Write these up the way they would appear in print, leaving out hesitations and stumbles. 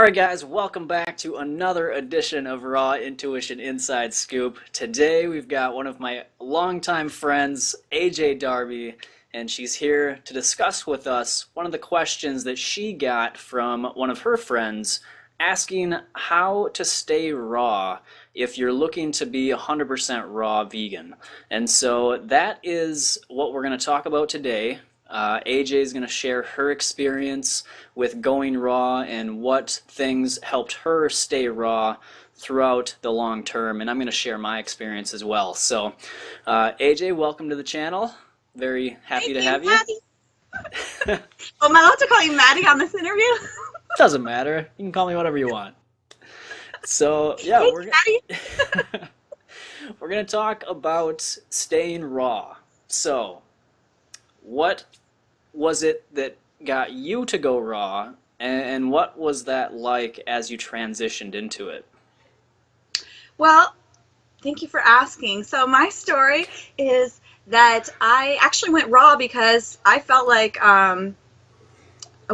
Alright guys, welcome back to another edition of Raw Intuition Inside Scoop. Today we've got one of my longtime friends, AJ Darby, and she's here to discuss with us one of the questions that she got from one of her friends asking how to stay raw if you're looking to be 100% raw vegan. And so that is what we're going to talk about today. AJ is going to share her experience with going raw and what things helped her stay raw throughout the long term, and I'm going to share my experience as well. So, AJ, welcome to the channel. Very happy to have you. Am I allowed to call you Maddie on this interview? Doesn't matter. You can call me whatever you want. So, yeah, we're going to talk about staying raw. So, what was it that got you to go raw, and what was that like as you transitioned into it? Well, thank you for asking. So my story is that I actually went raw because I felt like, well,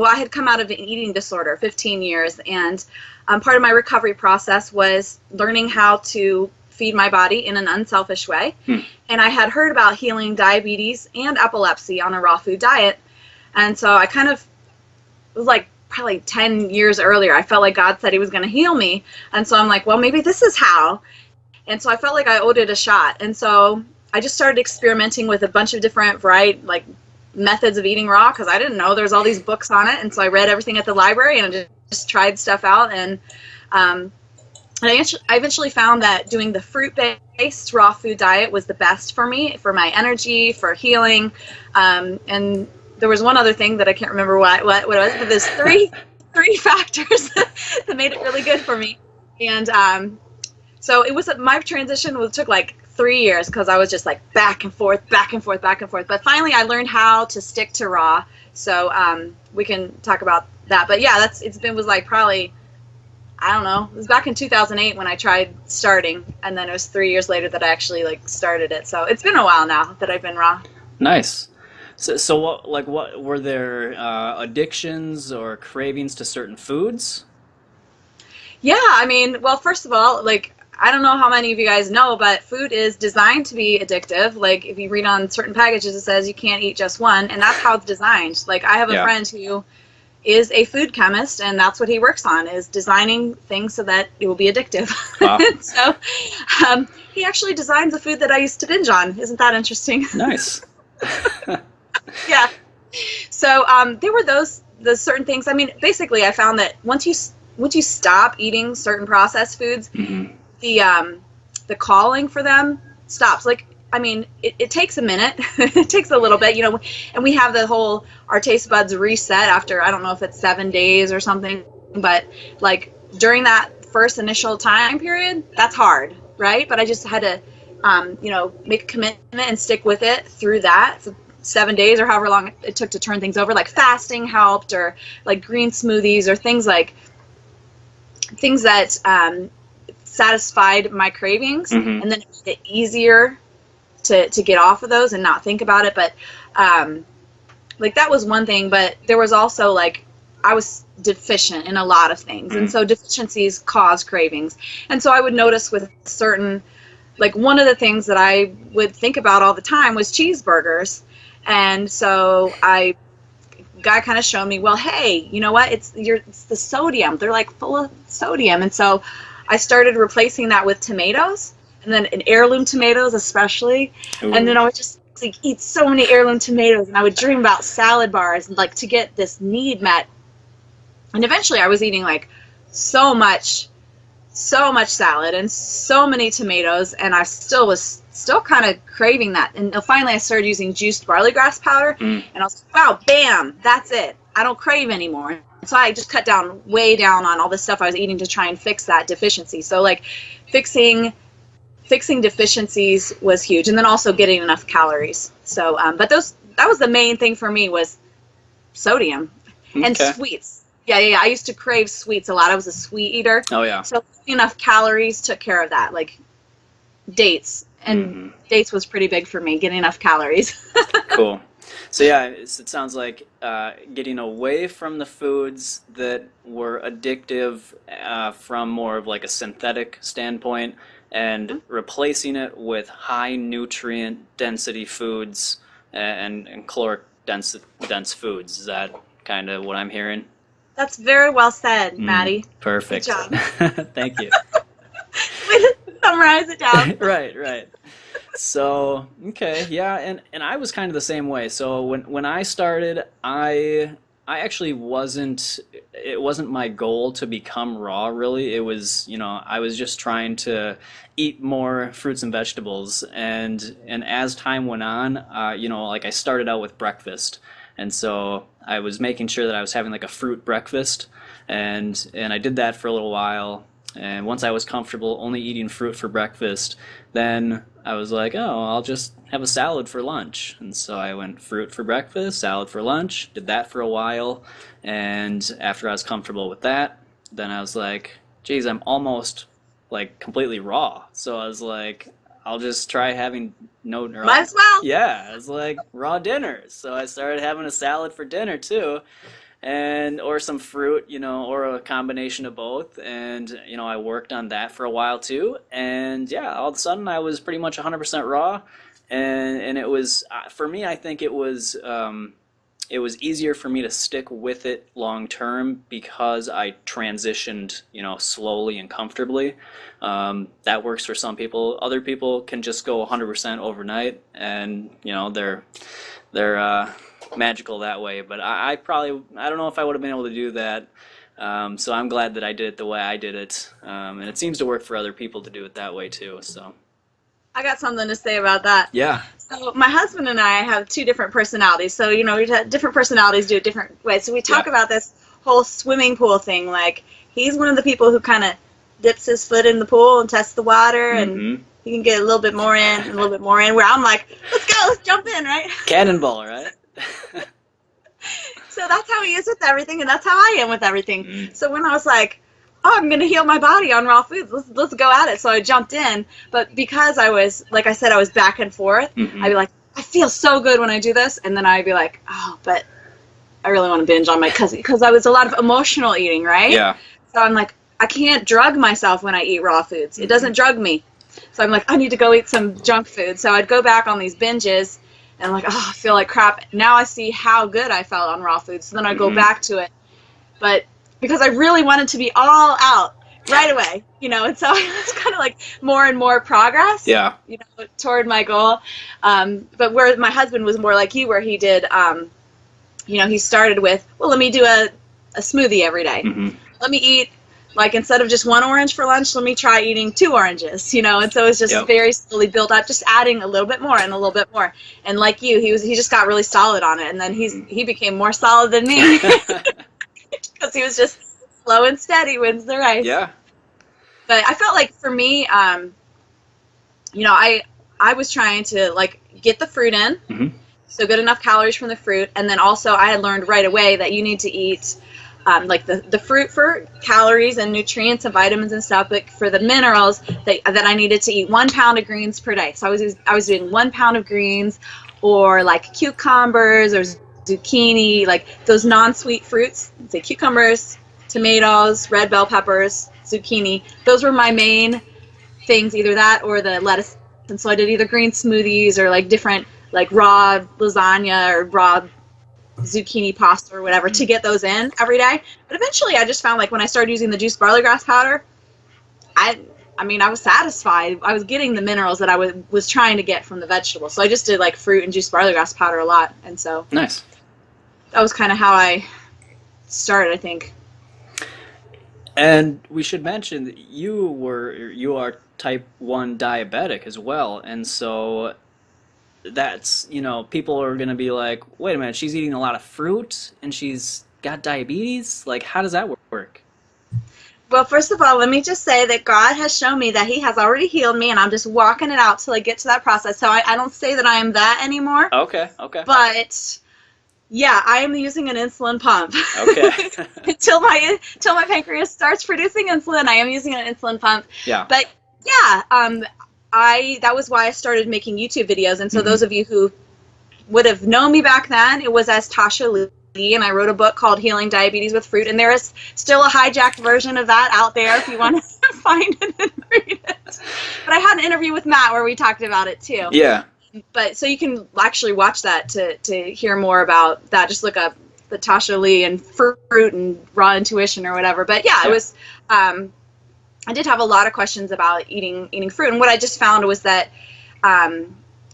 I had come out of an eating disorder, 15 years, and part of my recovery process was learning how to feed my body in an unselfish way. And I had heard about healing diabetes and epilepsy on a raw food diet. And so I kind of, it was like probably 10 years earlier, I felt like God said he was going to heal me. And so I'm like, well, maybe this is how. And so I felt like I owed it a shot. And so I just started experimenting with a bunch of different methods of eating raw, because I didn't know there's all these books on it. And so I read everything at the library and I just tried stuff out. And I eventually found that doing the fruit-based raw food diet was the best for me, for my energy, for healing. And there was one other thing that I can't remember what it was, but there's three factors that made it really good for me. And so it was my transition took like 3 years, because I was just like back and forth, back and forth, back and forth. But finally, I learned how to stick to raw. So we can talk about that. But yeah, was like probably, I don't know, it was back in 2008 when I tried starting, and then it was 3 years later that I actually started it. So it's been a while now that I've been raw. Nice. So what were there addictions or cravings to certain foods? Yeah, I mean, well, first of all, I don't know how many of you guys know, but food is designed to be addictive. Like, if you read on certain packages, it says you can't eat just one, and that's how it's designed. Like, I have a friend who is a food chemist, and that's what he works on, is designing things so that it will be addictive. Wow. So he actually designs the food that I used to binge on. Isn't that interesting? Nice. Yeah. So there were those certain things. I mean, basically, I found that once you stop eating certain processed foods, the calling for them stops. I mean, it takes a minute. It takes a little bit, and we have our taste buds reset after, I don't know if it's 7 days or something, but during that first initial time period, that's hard, right? But I just had to, make a commitment and stick with it through that. So 7 days or however long it took to turn things over, like fasting helped, or green smoothies, or things that satisfied my cravings, and then it made it easier to get off of those and not think about it. But that was one thing, but there was also I was deficient in a lot of things, and so deficiencies cause cravings. And so I would notice with certain, one of the things that I would think about all the time was cheeseburgers. And so guy kind of showed me, well, hey, you know what? It's the sodium. They're full of sodium. And so I started replacing that with tomatoes, and then heirloom tomatoes especially. Ooh. And then I would just eat so many heirloom tomatoes, and I would dream about salad bars and to get this need met. And eventually I was eating so much salad and so many tomatoes, and I was still kind of craving that. And finally I started using juiced barley grass powder, and I was like, wow, bam, that's it. I don't crave anymore. So I just cut way down on all the stuff I was eating to try and fix that deficiency. So fixing deficiencies was huge, and then also getting enough calories. So but that was the main thing for me, was sodium. Okay. And sweets. Yeah. I used to crave sweets a lot. I was a sweet eater. Oh yeah. So enough calories took care of that. Dates. And dates was pretty big for me, getting enough calories. Cool. So yeah, it sounds like getting away from the foods that were addictive from more of like a synthetic standpoint, and replacing it with high nutrient density foods and caloric dense foods. Is that kind of what I'm hearing? That's very well said, Maddie. Perfect. Good job. Thank you. Way to summarize it down. Right. So, okay, yeah, and I was kind of the same way. So when I started, I actually it wasn't my goal to become raw, really. It was, I was just trying to eat more fruits and vegetables, and as time went on, like I started out with breakfast. And so I was making sure that I was having like a fruit breakfast, and I did that for a little while. And once I was comfortable only eating fruit for breakfast, then I was like, oh, I'll just have a salad for lunch. And so I went fruit for breakfast, salad for lunch, did that for a while. And after I was comfortable with that, then I was like, geez, I'm almost like completely raw. So I was like, I'll just try having might as well. Yeah, it was like raw dinners. So I started having a salad for dinner too. Or some fruit, or a combination of both. And, I worked on that for a while too. And yeah, all of a sudden I was pretty much 100% raw. And it was, for me, I think it was easier for me to stick with it long term because I transitioned, slowly and comfortably. That works for some people. Other people can just go 100% overnight, and, they're magical that way, but I don't know if I would have been able to do that. So I'm glad that I did it the way I did it, and it seems to work for other people to do it that way too. So I got something to say about that. Yeah. So my husband and I have two different personalities. So we have different personalities do it different ways. So we talk about this whole swimming pool thing. Like he's one of the people who kind of dips his foot in the pool and tests the water, and he can get a little bit more in and a little bit more in. Where I'm like, let's go, let's jump in, right? Cannonball, right? So that's how he is with everything, and that's how I am with everything. So when I was like, oh, I'm going to heal my body on raw foods, let's go at it. So I jumped in, but because I was, like I said, I was back and forth, I'd be like, I feel so good when I do this, and then I'd be like, oh, but I really want to binge on my cousin, because I was a lot of emotional eating, right? Yeah. So I'm like, I can't drug myself when I eat raw foods. It doesn't drug me. So I'm like, I need to go eat some junk food. So I'd go back on these binges, and I'm like, oh, I feel like crap. Now I see how good I felt on raw foods. So then I go back to it. But because I really wanted to be all out right away, and so it's kind of like more and more progress, toward my goal. But where my husband was more like you, where he did, he started with, well, let me do a smoothie every day. Let me eat, like, instead of just one orange for lunch, let me try eating 2 oranges, and so it's just very slowly built up, just adding a little bit more and a little bit more. And like you, he just got really solid on it, and then he became more solid than me because he was just slow and steady wins the race. Yeah. But I felt like for me, I was trying to like get the fruit in, so get enough calories from the fruit, and then also I had learned right away that you need to eat like the fruit for calories and nutrients and vitamins and stuff, but for the minerals that I needed to eat 1 pound of greens per day. So I was doing 1 pound of greens, or like cucumbers or zucchini, like those non-sweet fruits. Say cucumbers, tomatoes, red bell peppers, zucchini. Those were my main things, either that or the lettuce. And so I did either green smoothies or like different, like raw lasagna or raw zucchini pasta or whatever to get those in every day. But eventually I just found, like, when I started using the juiced barley grass powder, I was satisfied. I was getting the minerals that I was trying to get from the vegetables. So I just did like fruit and juiced barley grass powder a lot. And so nice. That was kind of how I started, I think. And we should mention that you are type 1 diabetic as well. And so that's, people are going to be like, wait a minute, she's eating a lot of fruit and she's got diabetes? Like, how does that work? Well, first of all, let me just say that God has shown me that he has already healed me, and I'm just walking it out till I get to that process. So I don't say that I am that anymore. Okay. But yeah, I am using an insulin pump. Okay. Until my pancreas starts producing insulin, I am using an insulin pump. Yeah. But yeah, that was why I started making YouTube videos. And so those of you who would have known me back then, it was as Tasha Lee, and I wrote a book called Healing Diabetes with Fruit, and there is still a hijacked version of that out there if you want to find it and read it. But I had an interview with Matt where we talked about it too. Yeah. But so you can actually watch that to hear more about that. Just look up the Tasha Lee and fruit and raw intuition or whatever. But yeah, it was. I did have a lot of questions about eating fruit, and what I just found was that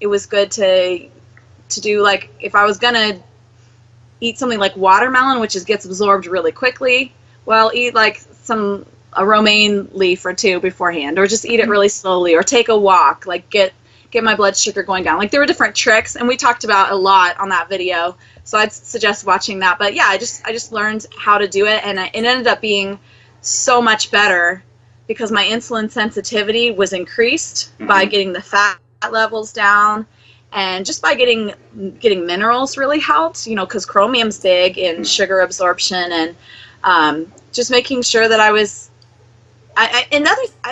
it was good to do, like, if I was gonna eat something like watermelon, which gets absorbed really quickly, well, eat like a romaine leaf or two beforehand, or just eat it really slowly, or take a walk, like get my blood sugar going down. Like, there were different tricks, and we talked about a lot on that video, so I'd suggest watching that. But yeah, I just learned how to do it, and it ended up being so much better because my insulin sensitivity was increased by getting the fat levels down, and just by getting minerals really helped, because chromium's big in sugar absorption, and just making sure that I was,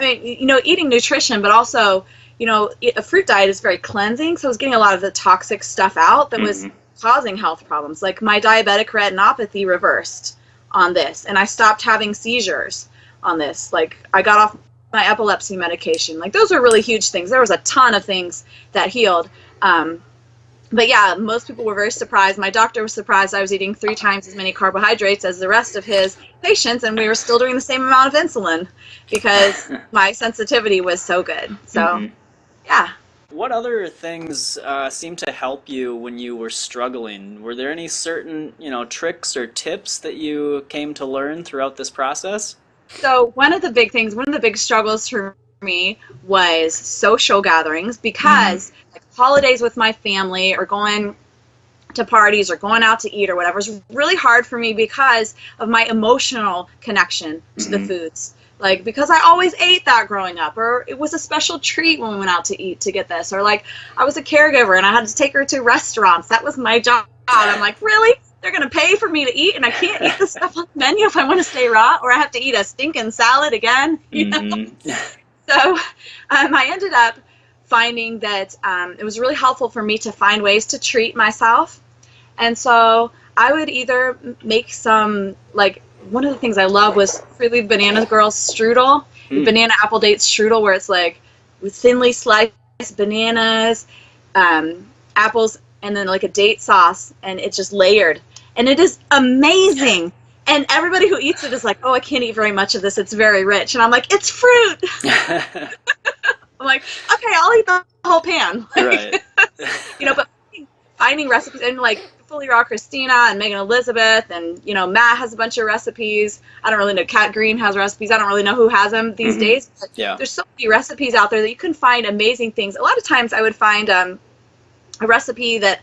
eating nutrition, but also, a fruit diet is very cleansing, so I was getting a lot of the toxic stuff out that was causing health problems. Like, my diabetic retinopathy reversed on this, and I stopped having seizures on this. Like, I got off my epilepsy medication. Like, those are really huge things. There was a ton of things that healed. But yeah, most people were very surprised. My doctor was surprised I was eating 3 times as many carbohydrates as the rest of his patients, and we were still doing the same amount of insulin because my sensitivity was so good. So, yeah. What other things seemed to help you when you were struggling? Were there any certain, tricks or tips that you came to learn throughout this process? So one of the big struggles for me was social gatherings, because like holidays with my family, or going to parties, or going out to eat, or whatever, is really hard for me because of my emotional connection to the foods. Like, because I always ate that growing up, or it was a special treat when we went out to eat to get this, or like I was a caregiver and I had to take her to restaurants. That was my job. I'm like, really? They're going to pay for me to eat, and I can't eat the stuff on the menu if I want to stay raw, or I have to eat a stinking salad again, So I ended up finding that it was really helpful for me to find ways to treat myself. And so I would either make some, like, one of the things I love was Free Leaf Banana Girls strudel, banana apple date strudel, where it's like with thinly sliced bananas, apples, and then like a date sauce, and it's just layered. And it is amazing. And everybody who eats it is like, oh, I can't eat very much of this. It's very rich. And I'm like, it's fruit. I'm like, okay, I'll eat the whole pan. Like, right. But finding recipes, and like Fully Raw Christina and Megan Elizabeth, and, Matt has a bunch of recipes. I don't really know. Kat Green has recipes. I don't really know who has them these days. But there's so many recipes out there that you can find amazing things. A lot of times I would find a recipe that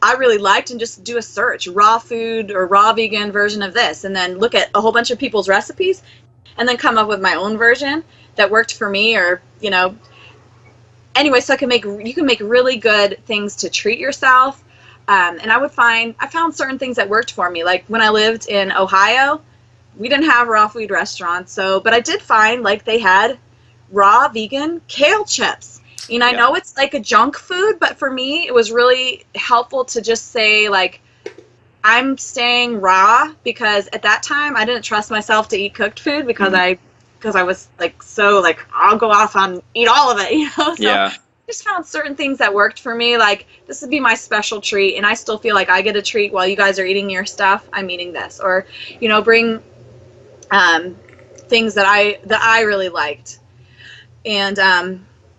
I really liked and just do a search, raw food or raw vegan version of this, and then look at a whole bunch of people's recipes and then come up with my own version that worked for me, or, anyway, so you can make really good things to treat yourself. And I found certain things that worked for me. Like, when I lived in Ohio, we didn't have raw food restaurants, but I did find, like, they had raw vegan kale chips. I know it's like a junk food, but for me, it was really helpful to just say, like, I'm staying raw, because at that time I didn't trust myself to eat cooked food because I was like, so like, I'll go off and eat all of it, So I just found certain things that worked for me. Like, this would be my special treat, and I still feel like I get a treat while you guys are eating your stuff. I'm eating this, or bring things that I really liked, and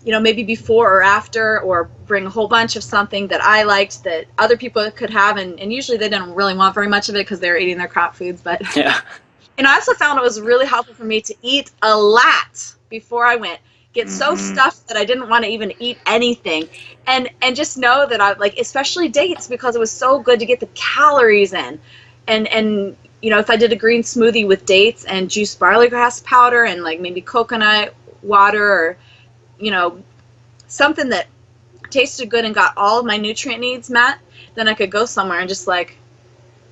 maybe before or after, or bring a whole bunch of something that I liked that other people could have, and usually they didn't really want very much of it because they were eating their crop foods. But and I also found it was really helpful for me to eat a lot before I went. Get so stuffed that I didn't want to even eat anything, and just know that I, like, especially dates, because it was so good to get the calories in, and if I did a green smoothie with dates and juiced barley grass powder and like maybe coconut water, or something that tasted good and got all of my nutrient needs met, then I could go somewhere and just, like,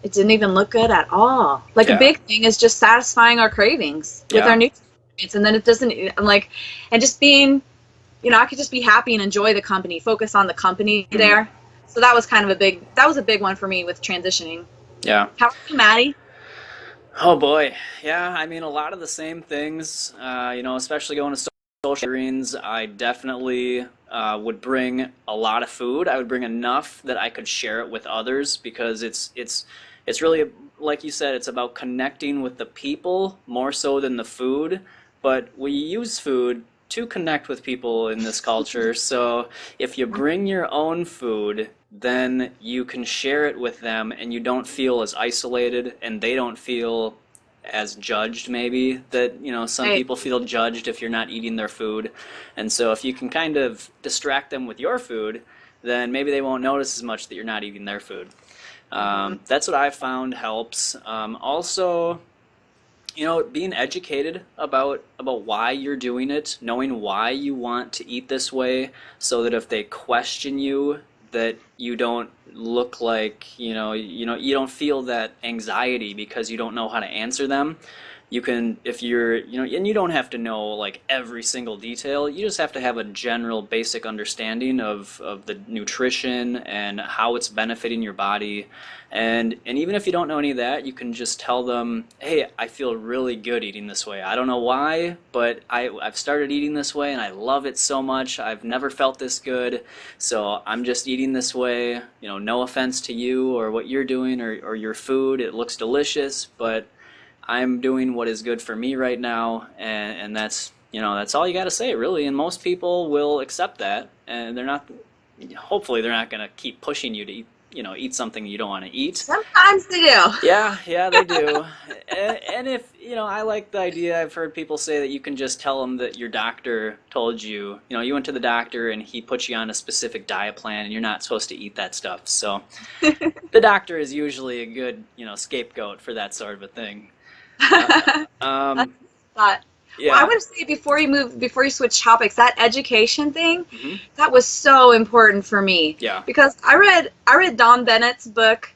it didn't even look good at all. Like, a big thing is just satisfying our cravings with our nutrients, and then it doesn't, and just being, I could just be happy and enjoy the company, focus on the company there. So that was kind of a big one for me with transitioning. Yeah. How about you, Maddie? Oh boy. Yeah, I mean, a lot of the same things, especially going to social gatherings. I definitely would bring a lot of food. I would bring enough that I could share it with others because it's really, like you said, it's about connecting with the people more so than the food. But we use food to connect with people in this culture. So if you bring your own food, then you can share it with them and you don't feel as isolated and they don't feel as judged maybe that some Right. people feel judged if you're not eating their food. And so if you can kind of distract them with your food, then maybe they won't notice as much that you're not eating their food. Mhm. That's what I found helps. Also, being educated about why you're doing it, knowing why you want to eat this way, so that if they question you, that you don't look like, you don't feel that anxiety because you don't know how to answer them. You can, if you're, and you don't have to know like every single detail. You just have to have a general basic understanding of the nutrition and how it's benefiting your body. And even if you don't know any of that, you can just tell them, hey, I feel really good eating this way. I don't know why, but I've started eating this way and I love it so much. I've never felt this good. So I'm just eating this way. No offense to you or what you're doing or your food. It looks delicious, but I'm doing what is good for me right now, and that's all you got to say, really. And most people will accept that, and hopefully they're not going to keep pushing you to eat something you don't want to eat. Sometimes they do. Yeah, they do. And if, I like the idea, I've heard people say that you can just tell them that your doctor told you, you went to the doctor and he put you on a specific diet plan and you're not supposed to eat that stuff. So the doctor is usually a good, scapegoat for that sort of a thing. That's Um, thought. Well, I yeah. want to say before you switch topics, that education thing, Hmm. that was so important for me Yeah. because I read Don Bennett's book,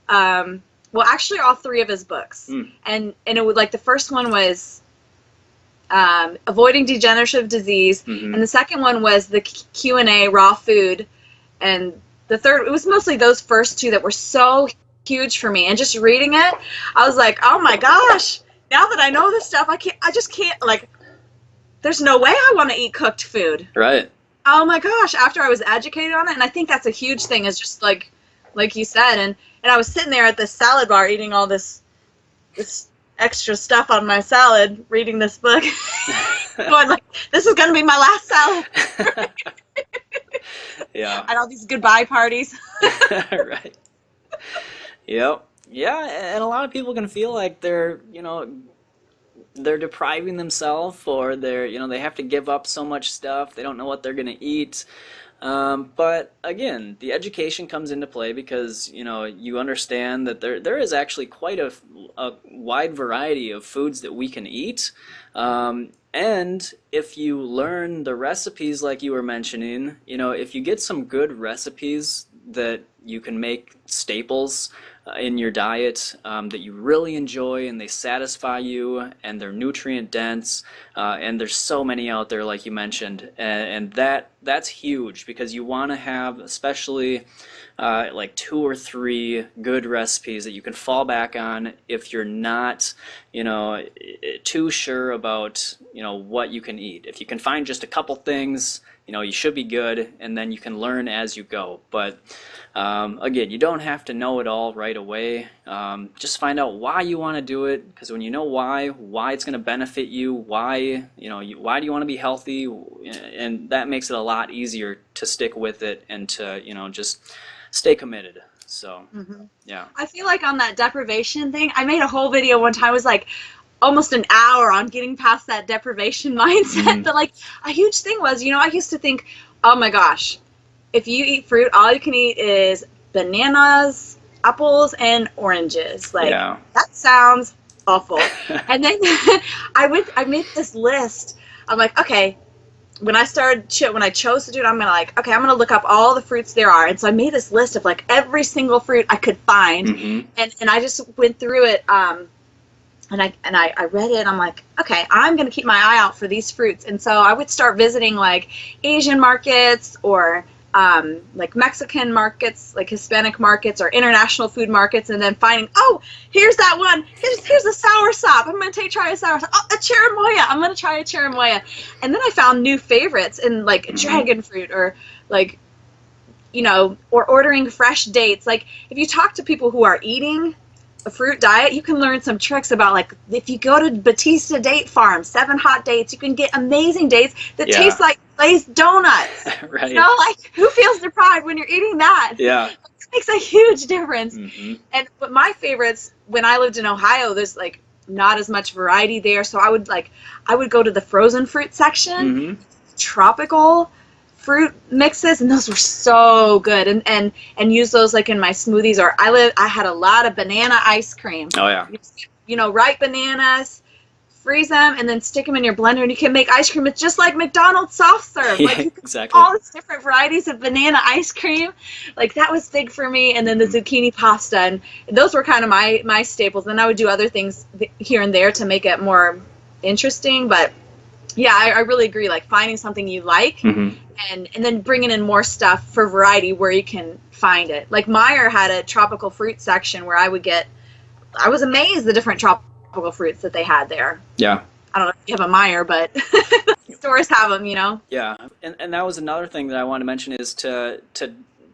well, actually all three of his books, Mm. and it would like the first one was avoiding degenerative disease, Hmm. and the second one was the Q&A raw food, and the third, it was mostly those first two that were so huge for me. And just reading it, I was like, oh my gosh, now that I know this stuff, I just can't, like, there's no way I want to eat cooked food. Right. Oh my gosh, after I was educated on it. And I think that's a huge thing, is just like you said. And I was sitting there at this salad bar eating all this extra stuff on my salad, reading this book, going like, this is going to be my last salad. Yeah. At all these goodbye parties. Right. Yep. Yeah, and a lot of people can feel like they're depriving themselves, or they have to give up so much stuff. They don't know what they're going to eat. But again, the education comes into play because you understand that there is actually quite a wide variety of foods that we can eat. And if you learn the recipes like you were mentioning, if you get some good recipes that you can make staples in your diet, that you really enjoy and they satisfy you and they're nutrient dense, and there's so many out there like you mentioned, and that's huge because you want to have especially like 2 or 3 good recipes that you can fall back on if you're not too sure about what you can eat. If you can find just a couple things, you should be good, and then you can learn as you go. But again, you don't have to know it all right away. Just find out why you want to do it, because when you know why it's going to benefit you, why why do you want to be healthy, and that makes it a lot easier to stick with it and to just stay committed. So yeah. I feel like on that deprivation thing, I made a whole video one time. It was like almost an hour on getting past that deprivation mindset. Mm. But like a huge thing was, I used to think, oh my gosh, if you eat fruit, all you can eat is bananas, apples, and oranges. Like, Yeah. that sounds awful. And then I made this list. I'm like, okay, when I chose to do it, I'm gonna look up all the fruits there are. And so I made this list of like every single fruit I could find, Mm-hmm. and I just went through it. And I read it. I'm like, okay, I'm gonna keep my eye out for these fruits. And so I would start visiting like Asian markets or like Mexican markets, like Hispanic markets or international food markets, and then finding, oh, here's that one. Here's a sour sop. I'm going to try a sour sop. Oh, a cherimoya. I'm going to try a cherimoya. And then I found new favorites in like dragon fruit or like, you know, or ordering fresh dates. Like if you talk to people who are eating a fruit diet, you can learn some tricks about, like, if you go to Batista Date Farm, 7 Hot Dates, you can get amazing dates that taste like glazed donuts. Right. You know, like, who feels deprived when you're eating that? Yeah. It makes a huge difference. But my favorites, when I lived in Ohio, there's like not as much variety there, so I would go to the frozen fruit section, tropical fruit mixes, and those were so good, and use those like in my smoothies. Or I had a lot of banana ice cream. Oh yeah. You know, ripe bananas, freeze them, and then stick them in your blender, and you can make ice cream. It's just like McDonald's soft serve. Yeah, like exactly. All these different varieties of banana ice cream. Like that was big for me. And then the zucchini pasta, and those were kind of my staples. Then I would do other things here and there to make it more interesting, but yeah, I really agree. Like finding something you like, and then bringing in more stuff for variety where you can find it. Like Meijer had a tropical fruit section where I was amazed the different tropical fruits that they had there. Yeah. I don't know if you have a Meijer, but stores have them, you know. Yeah, and that was another thing that I want to mention is to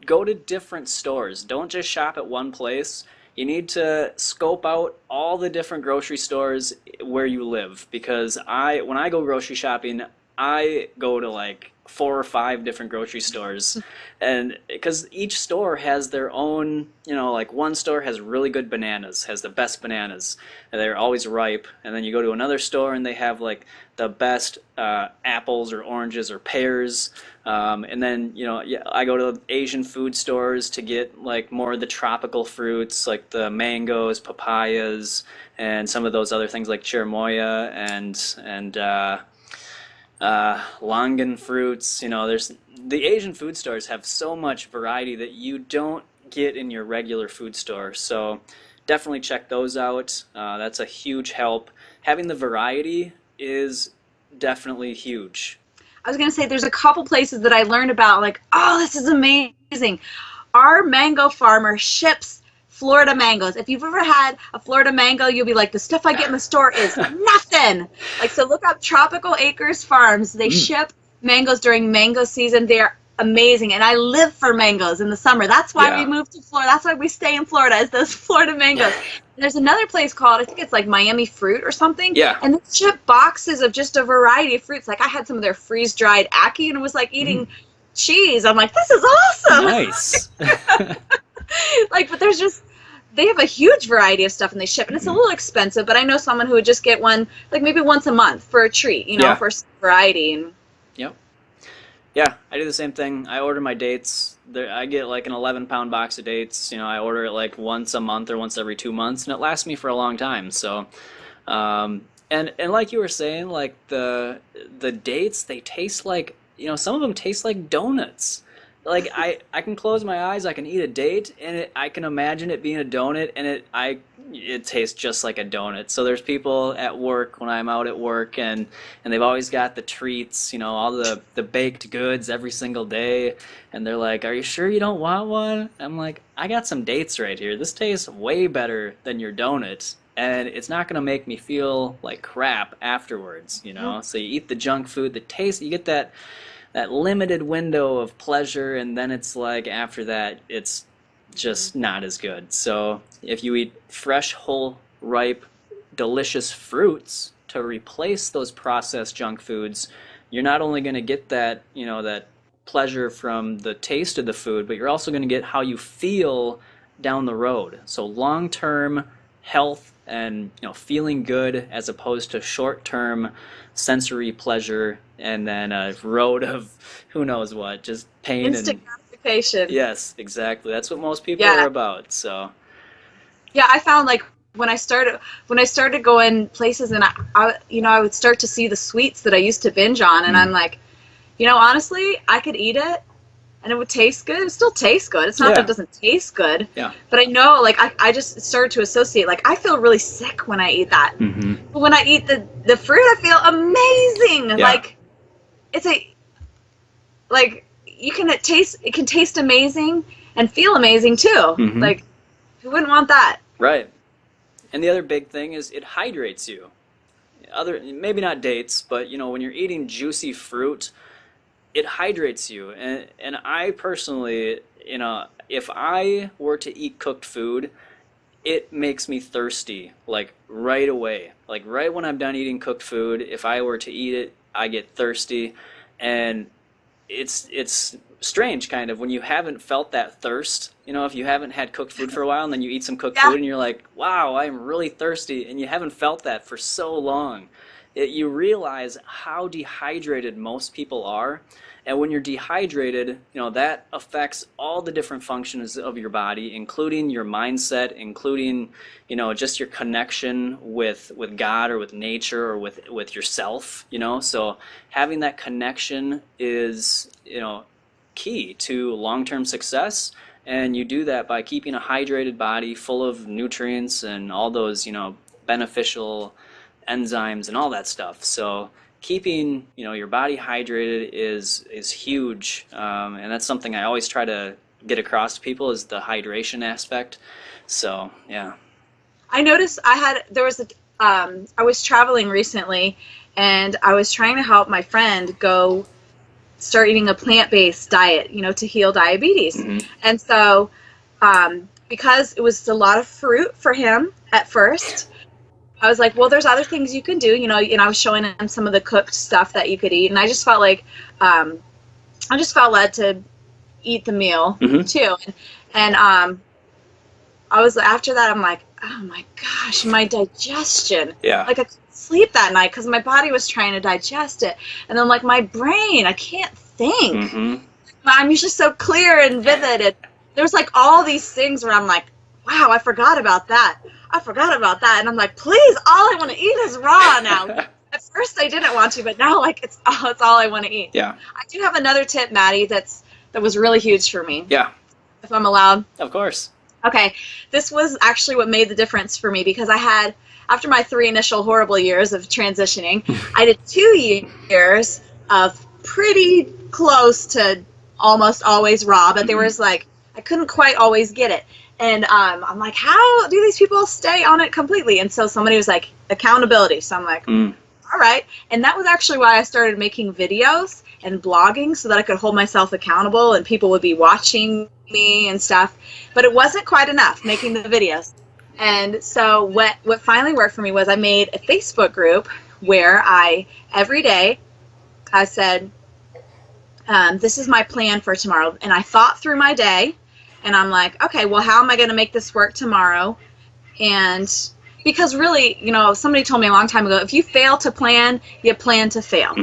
go to different stores. Don't just shop at one place. You need to scope out all the different grocery stores where you live, because when I go grocery shopping, I go to like 4 or 5 different grocery stores, and because each store has their own, you know, like one store has really good bananas, has the best bananas, and they're always ripe, and then you go to another store and they have like the best apples or oranges or pears, and then, you know, I go to Asian food stores to get like more of the tropical fruits, like the mangoes, papayas, and some of those other things like cherimoya and longan fruits. You know, the Asian food stores have so much variety that you don't get in your regular food store. So definitely check those out. That's a huge help. Having the variety is definitely huge. I was going to say there's a couple places that I learned about, like, oh, this is amazing. Our mango farmer ships Florida mangoes. If you've ever had a Florida mango, you'll be like, the stuff I get in the store is nothing. Like, so look up Tropical Acres Farms. They ship mangoes during mango season. They're amazing. And I live for mangoes in the summer. That's why we moved to Florida. That's why we stay in Florida, is those Florida mangoes. There's another place called, I think it's like Miami Fruit or something. Yeah. And they ship boxes of just a variety of fruits. Like I had some of their freeze-dried ackee, and it was like eating cheese. I'm like, this is awesome. Nice. Like, but they have a huge variety of stuff, and they ship, and it's a little expensive, but I know someone who would just get one, like maybe once a month for a treat, you know, for variety. And yeah, I do the same thing. I order my dates. I get like an 11-pound box of dates. You know, I order it like once a month or once every 2 months, and it lasts me for a long time. So, and like you were saying, like the dates, they taste like, you know, some of them taste like donuts. Like I can close my eyes, I can eat a date, and I can imagine it being a donut, and it tastes just like a donut. So there's people at work when I'm out at work, and they've always got the treats, you know, all the baked goods every single day, and they're like, "Are you sure you don't want one?" I'm like, "I got some dates right here. This tastes way better than your donut, and it's not gonna make me feel like crap afterwards, you know." So you eat the junk food, you get that limited window of pleasure, and then it's like after that it's just not as good. So if you eat fresh, whole, ripe, delicious fruits to replace those processed junk foods, you're not only going to get that, you know, that pleasure from the taste of the food, but you're also going to get how you feel down the road. So long-term health and, you know, feeling good, as opposed to short-term sensory pleasure and then a road of who knows what, just pain. Instant gratification. Yes, exactly. That's what most people are about. So yeah, I found, like, when I started going places, and I would start to see the sweets that I used to binge on, and I'm like, you know, honestly, I could eat it and it would taste good. It would still taste good. It's not that it doesn't taste good. Yeah. But I know, like, I just started to associate, like, I feel really sick when I eat that. But when I eat the fruit, I feel amazing. Yeah. Like, it's like, it can taste amazing and feel amazing too. Mm-hmm. Like, who wouldn't want that? Right. And the other big thing is it hydrates you. Maybe not dates, but when you're eating juicy fruit, it hydrates you. And I personally, if I were to eat cooked food, it makes me thirsty, like right away. Like right when I'm done eating cooked food, if I were to eat it, I get thirsty. And it's strange kind of when you haven't felt that thirst. If you haven't had cooked food for a while and then you eat some cooked food and you're like, wow, I'm really thirsty, and you haven't felt that for so long. You realize how dehydrated most people are. And when you're dehydrated, that affects all the different functions of your body, including your mindset, including, just your connection with God or with nature or with yourself, So having that connection is, key to long-term success. And you do that by keeping a hydrated body full of nutrients and all those, beneficial enzymes and all that stuff. So keeping your body hydrated is huge, and that's something I always try to get across to people, is the hydration aspect. So yeah, I noticed I was traveling recently, and I was trying to help my friend go start eating a plant-based diet, to heal diabetes. Mm-hmm. And so because it was a lot of fruit for him at first, I was like, well, there's other things you can do, and I was showing him some of the cooked stuff that you could eat, and I just felt like, I just felt led to eat the meal too, and I was, after that, I'm like, oh my gosh, my digestion, like I couldn't sleep that night because my body was trying to digest it, and then like my brain, I can't think. I'm usually so clear and vivid, and there's like all these things where I'm like, wow, I forgot about that. And I'm like, please, all I want to eat is raw now. At first I didn't want to, but now like it's all I want to eat. Yeah. I do have another tip, Maddie, that was really huge for me. Yeah. If I'm allowed. Of course. Okay. This was actually what made the difference for me, because I had, after my 3 initial horrible years of transitioning, I did 2 years of pretty close to almost always raw, but there was like, I couldn't quite always get it. And I'm like, how do these people stay on it completely? And so somebody was like, accountability. So I'm like, all right. And that was actually why I started making videos and blogging, so that I could hold myself accountable and people would be watching me and stuff. But it wasn't quite enough making the videos. And so what finally worked for me was I made a Facebook group where every day I said, this is my plan for tomorrow. And I thought through my day. And I'm like, okay, well, how am I going to make this work tomorrow? And because really, somebody told me a long time ago, if you fail to plan, you plan to fail,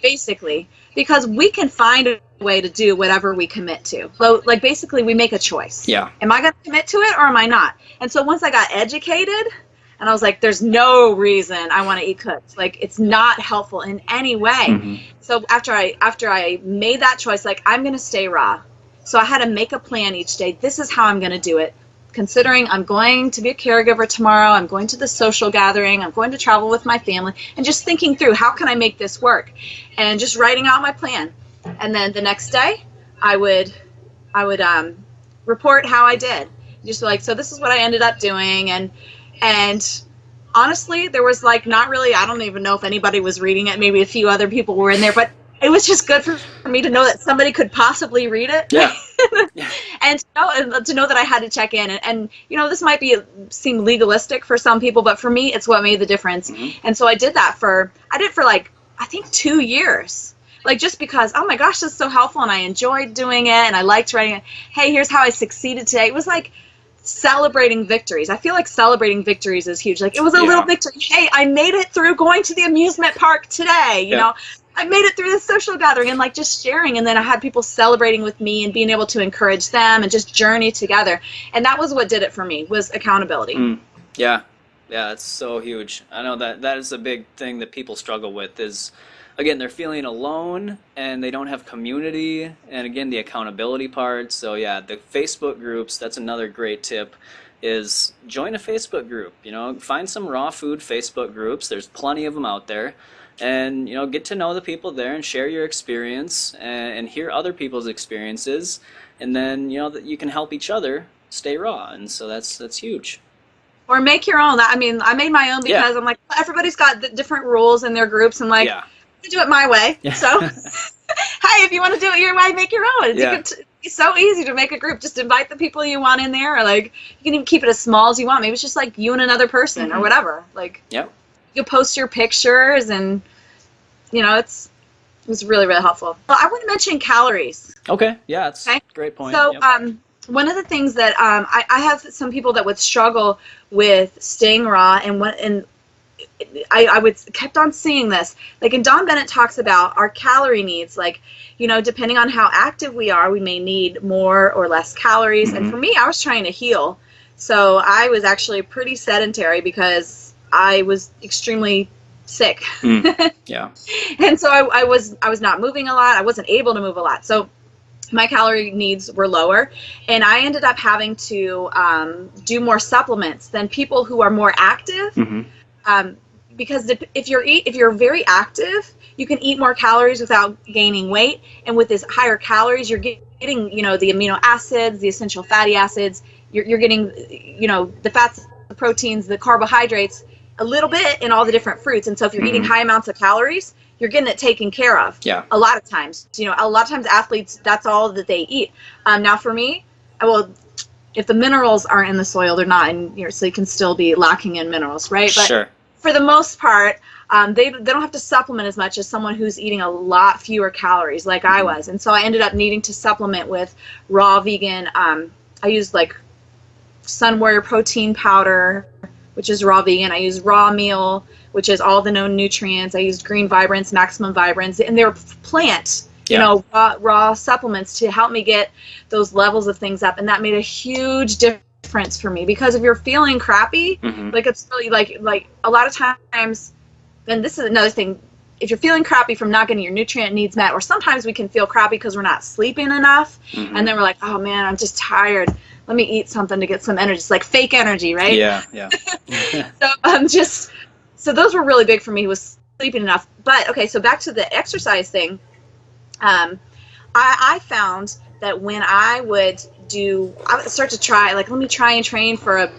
basically. Because we can find a way to do whatever we commit to. So, like, basically, we make a choice. Yeah. Am I going to commit to it or am I not? And so once I got educated, and I was like, there's no reason I want to eat cooked. Like, it's not helpful in any way. So after I made that choice, like, I'm going to stay raw. So I had to make a plan each day. This is how I'm going to do it. Considering I'm going to be a caregiver tomorrow, I'm going to the social gathering, I'm going to travel with my family, and just thinking through, how can I make this work? And just writing out my plan. And then the next day, I would report how I did. Just like, so this is what I ended up doing. And honestly, there was like not really, I don't even know if anybody was reading it. Maybe a few other people were in there, but it was just good for me to know that somebody could possibly read it. Yeah. And to know that I had to check in. And this might seem legalistic for some people, but for me, it's what made the difference. And so I did for like, I think 2 years. Like, just because, oh my gosh, this is so helpful, and I enjoyed doing it, and I liked writing it. Hey, here's how I succeeded today. It was like celebrating victories. I feel like celebrating victories is huge. Like, it was a little victory. Hey, I made it through going to the amusement park today, you know. I made it through the social gathering, and like just sharing, and then I had people celebrating with me and being able to encourage them and just journey together. And that was what did it for me, was accountability. Yeah, it's so huge. I know that is a big thing that people struggle with is, again, they're feeling alone and they don't have community, and again, the accountability part. So yeah, the Facebook groups, that's another great tip, is join a Facebook group. Find some raw food Facebook groups. There's plenty of them out there. and get to know the people there and share your experience and hear other people's experiences, and then that you can help each other stay raw, and so that's huge. Or make your own. I mean, I made my own because I'm like, everybody's got different rules in their groups, and like, I do it my way. So, hey, if you want to do it your way, make your own. It's so easy to make a group. Just invite the people you want in there, or like, you can even keep it as small as you want. Maybe it's just like you and another person or whatever. Like, you post your pictures, and it was really, really helpful. Well, I want to mention calories. Okay, yeah, it's a great point. So, one of the things that I have some people that would struggle with staying raw, and I would kept on seeing this. Like, and Don Bennett talks about our calorie needs. Like, depending on how active we are, we may need more or less calories. And for me, I was trying to heal, so I was actually pretty sedentary because I was extremely sick. Yeah. And so I was not moving a lot. I wasn't able to move a lot. So my calorie needs were lower, and I ended up having to do more supplements than people who are more active. Because if you're very active, you can eat more calories without gaining weight, and with this higher calories, you're getting the amino acids, the essential fatty acids. You're getting the fats, the proteins, the carbohydrates, a little bit in all the different fruits. And so if you're eating high amounts of calories, you're getting it taken care of. Yeah. A lot of times, a lot of times athletes, that's all that they eat. Now for me, if the minerals aren't in the soil, they're not in so you can still be lacking in minerals, right? But sure. For the most part, they don't have to supplement as much as someone who's eating a lot fewer calories like I was. And so I ended up needing to supplement with raw vegan. I used like Sun Warrior protein powder, which is raw vegan. I used raw meal, which is all the known nutrients. I used Green Vibrance, Maximum Vibrance, and they're plant, raw supplements to help me get those levels of things up. And that made a huge difference for me, because if you're feeling crappy, like it's really like a lot of times, and this is another thing, if you're feeling crappy from not getting your nutrient needs met, or sometimes we can feel crappy because we're not sleeping enough, and then we're like, oh man, I'm just tired. Let me eat something to get some energy. It's like fake energy, right? Yeah. So those were really big for me, was sleeping enough. But okay, so back to the exercise thing. I found that when I would start to try, like, let me try and train for a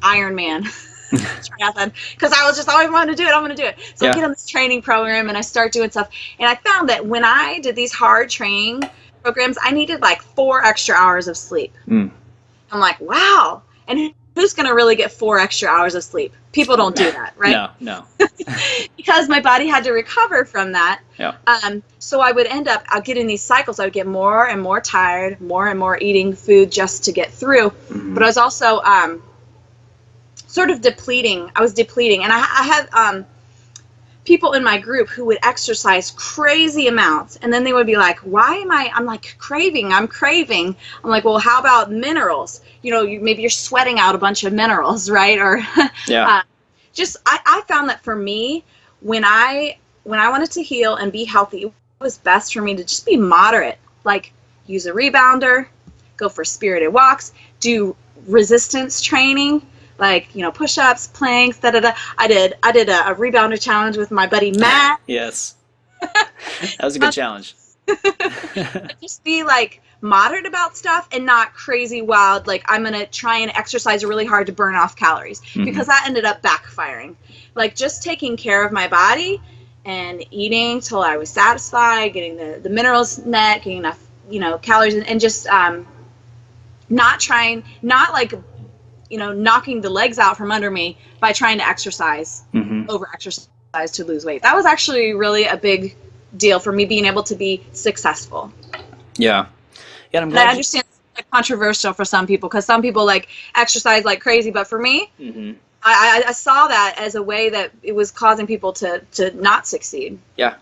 Ironman triathlon, because I was just always wanting to do it. I want to do it. So I get on this training program and I start doing stuff, and I found that when I did these hard training programs, I needed like 4 extra hours of sleep. I'm like, wow. And who's going to really get 4 extra hours of sleep? People don't do that, right? No. Because my body had to recover from that. Yeah. So I would end up getting these cycles. I would get more and more tired, more and more eating food just to get through. But I was also sort of depleting. I was depleting. And I had people in my group who would exercise crazy amounts, and then they would be like, I'm like, I'm craving. I'm like, well, how about minerals? Maybe you're sweating out a bunch of minerals, right? Or I found that for me, when I wanted to heal and be healthy, it was best for me to just be moderate, like use a rebounder, go for spirited walks, do resistance training, like, push-ups, planks, I did a rebounder challenge with my buddy Matt. Yes. That was a good challenge. Just be like moderate about stuff and not crazy wild, like I'm going to try and exercise really hard to burn off calories, because that ended up backfiring. Like, just taking care of my body and eating till I was satisfied, getting the minerals net, getting enough, calories, and just not knocking the legs out from under me by trying to exercise, over-exercise to lose weight. That was actually really a big deal for me, being able to be successful. Yeah. Yeah, and I understand it's like controversial for some people, because some people like exercise like crazy, but for me, I saw that as a way that it was causing people to not succeed. Yeah.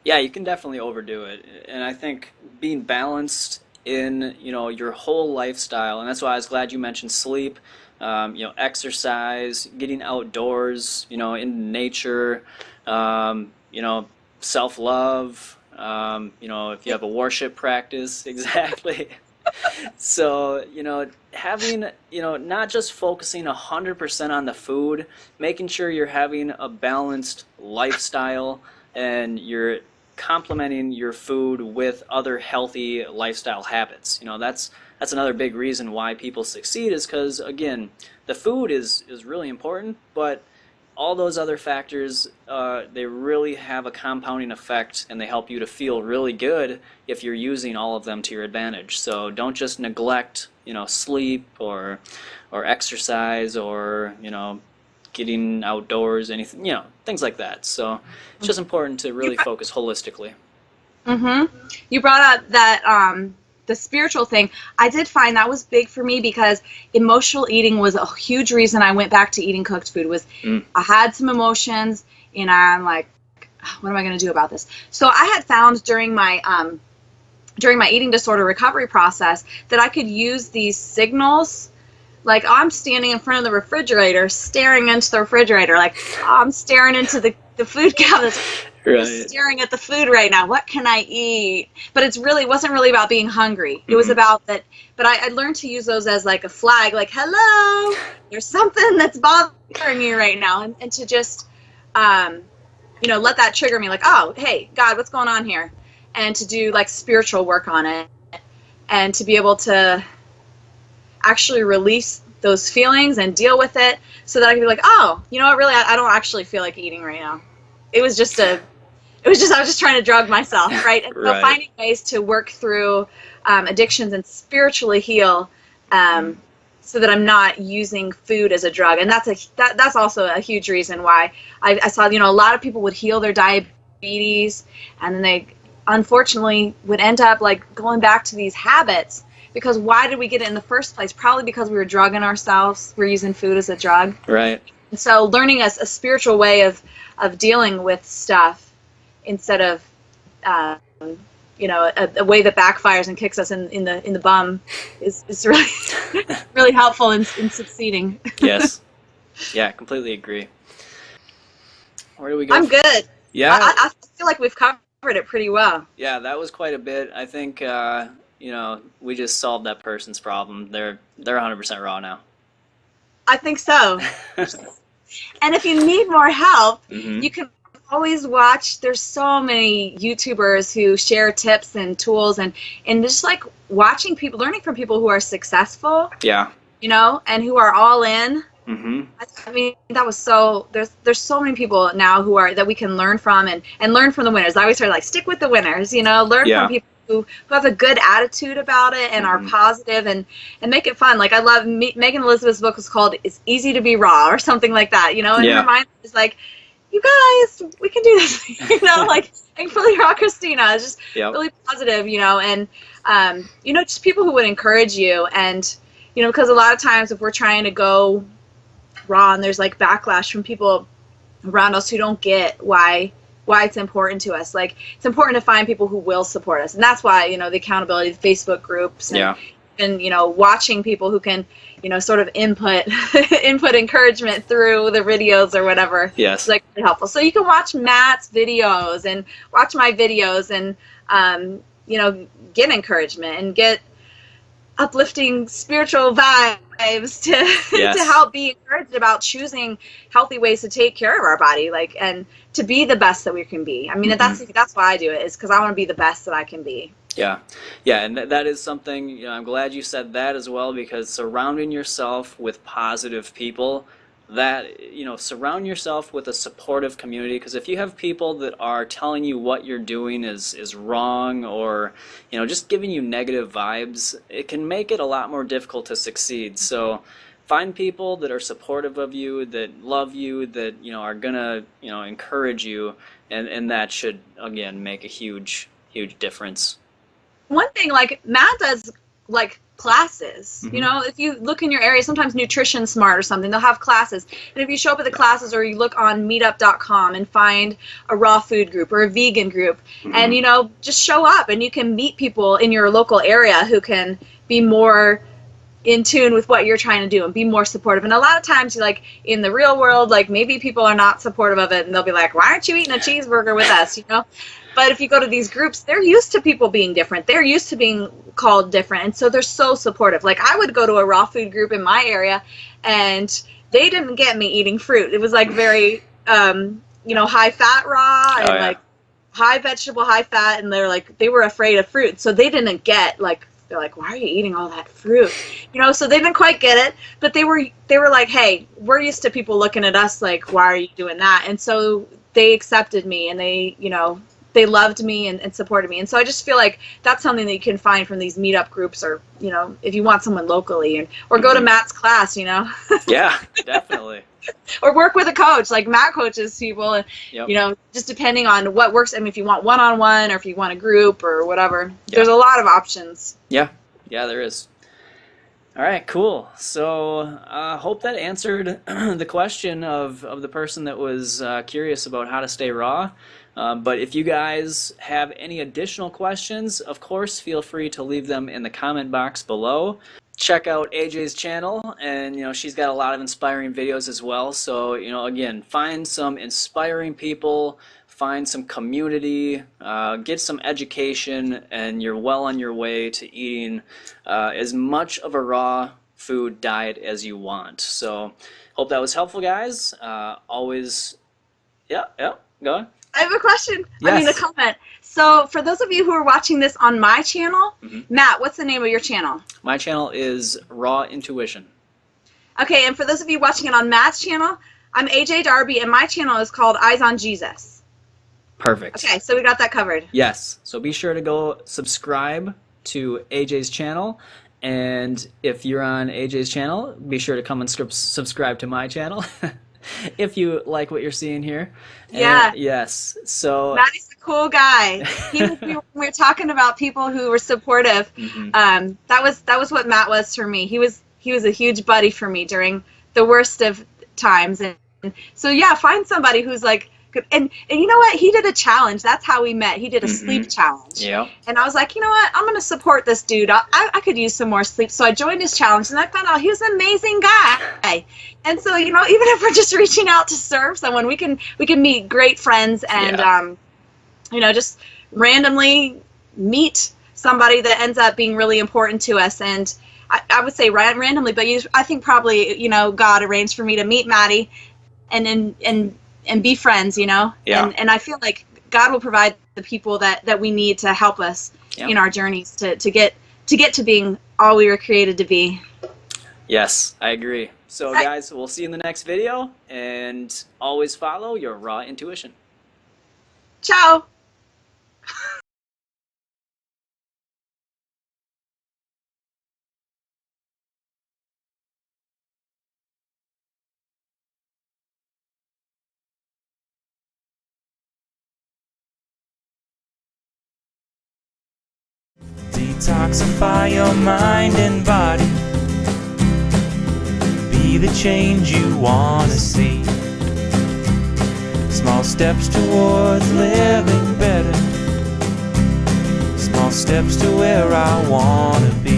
Yeah, you can definitely overdo it. And I think being balanced in your whole lifestyle, and that's why I was glad you mentioned sleep, exercise, getting outdoors, in nature, self-love, if you have a worship practice, exactly. So, having, not just focusing 100% on the food, making sure you're having a balanced lifestyle and you're complementing your food with other healthy lifestyle habits. That's another big reason why people succeed, is because, again, the food is really important, but all those other factors, they really have a compounding effect, and they help you to feel really good if you're using all of them to your advantage. So don't just neglect, sleep or exercise or, getting outdoors, anything, things like that. So it's just important to really focus holistically. You brought up that the spiritual thing. I did find that was big for me, because emotional eating was a huge reason I went back to eating cooked food. I had some emotions, and I'm like, what am I going to do about this? So I had found during my eating disorder recovery process that I could use these signals. Like, I'm standing in front of the refrigerator, staring into the refrigerator. Like, I'm staring into the food cabinet. Right. Staring at the food right now. What can I eat? But it wasn't really about being hungry. It was about that. But I learned to use those as like a flag, like, hello, there's something that's bothering you right now. And to just, let that trigger me, like, oh, hey, God, what's going on here? And to do like spiritual work on it, and to be able to actually release those feelings and deal with it, so that I can be like, oh, you know what, really, I don't actually feel like eating right now. I was just trying to drug myself, right? And so finding ways to work through addictions and spiritually heal, so that I'm not using food as a drug. And that's also a huge reason why I saw, a lot of people would heal their diabetes, and then they unfortunately would end up like going back to these habits. Because why did we get it in the first place? Probably because we were drugging ourselves. We're using food as a drug. Right. And so learning a spiritual way of dealing with stuff, instead of a way that backfires and kicks us in the bum, is really really helpful in succeeding. Yes. Yeah, completely agree. Where do we go? I'm good. Yeah. I feel like we've covered it pretty well. Yeah, that was quite a bit. I think we just solved that person's problem. They're 100% raw now. I think so. And if you need more help, you can always watch. There's so many YouTubers who share tips and tools, and just like watching people, learning from people who are successful. Yeah. And who are all in. I mean, that was so. There's so many people now that we can learn from, and learn from the winners. I always say, like, stick with the winners. Learn from people who have a good attitude about it and are positive, and make it fun. Like, I love Megan Elizabeth's book was called "It's Easy to Be Raw" or something like that. And her mind is like, you guys, we can do this. Like, and fully raw Christina is just really positive. And just people who would encourage you, and because a lot of times if we're trying to go raw, and there's like backlash from people around us who don't get why it's important to us. Like, it's important to find people who will support us, and that's why the accountability, the Facebook groups, and watching people who can sort of input encouragement through the videos or whatever. Yes, is like really helpful. So you can watch Matt's videos and watch my videos, and get encouragement and get uplifting spiritual vibes to help be encouraged about choosing healthy ways to take care of our body, like, and to be the best that we can be. I mean, that's why I do it, is because I want to be the best that I can be. Yeah, and that is something, I'm glad you said that as well, because surrounding yourself with positive people, that, surround yourself with a supportive community, because if you have people that are telling you what you're doing is wrong, or, just giving you negative vibes, it can make it a lot more difficult to succeed. So find people that are supportive of you, that love you, that, are gonna, encourage you, and that should, again, make a huge, huge difference. One thing, like, Matt does, like, classes. If you look in your area, sometimes Nutrition Smart or something, they'll have classes. And if you show up at the classes, or you look on meetup.com and find a raw food group or a vegan group, and just show up, and you can meet people in your local area who can be more in tune with what you're trying to do and be more supportive. And a lot of times, like, in the real world, like, maybe people are not supportive of it, and they'll be like, why aren't you eating a cheeseburger with us? But if you go to these groups, they're used to people being different. They're used to being called different. And so they're so supportive. Like I would go to a raw food group in my area and they didn't get me eating fruit. It was like very, high fat raw and like high vegetable, high fat. And they were afraid of fruit. So they didn't get they're like, why are you eating all that fruit? So they didn't quite get it, but they were like, hey, we're used to people looking at us like, why are you doing that? And so they accepted me and they loved me and supported me. And so I just feel like that's something that you can find from these meetup groups or, if you want someone locally or go to Matt's class, Yeah, definitely. Or work with a coach, like Matt coaches people, and just depending on what works. I mean, if you want one-on-one or if you want a group or whatever, there's a lot of options. Yeah, there is. All right, cool. So hope that answered the question of the person that was curious about how to stay raw. But if you guys have any additional questions, of course, feel free to leave them in the comment box below. Check out AJ's channel, and she's got a lot of inspiring videos as well. So again, find some inspiring people, find some community, get some education, and you're well on your way to eating as much of a raw food diet as you want. So hope that was helpful, guys. Always, go on. I have a question. Yes. A comment. So for those of you who are watching this on my channel, Matt, what's the name of your channel? My channel is Raw Intuition. Okay, and for those of you watching it on Matt's channel, I'm AJ Darby, and my channel is called Eyes on Jesus. Perfect. Okay, so we got that covered. Yes. So be sure to go subscribe to AJ's channel. And if you're on AJ's channel, be sure to come and subscribe to my channel. If you like what you're seeing here. Yeah. Yes. So Matt's a cool guy. We were talking about people who were supportive. That was what Matt was for me. He was a huge buddy for me during the worst of times. And so find somebody who's like good. And you know what? He did a challenge. That's how we met. He did a sleep challenge. Yeah. And I was like, you know what? I'm going to support this dude. I could use some more sleep. So I joined his challenge, and I found out he was an amazing guy. And so, even if we're just reaching out to serve someone, we can meet great friends and, just randomly meet somebody that ends up being really important to us. And I would say randomly, but I think probably, God arranged for me to meet Maddie and be friends, Yeah. And I feel like God will provide the people that we need to help us in our journeys to get to being all we were created to be. Yes, I agree. So guys, we'll see you in the next video, and always follow your raw intuition. Ciao. Detoxify your mind and body. Be the change you want to see. Small steps towards living better. Small steps to where I want to be.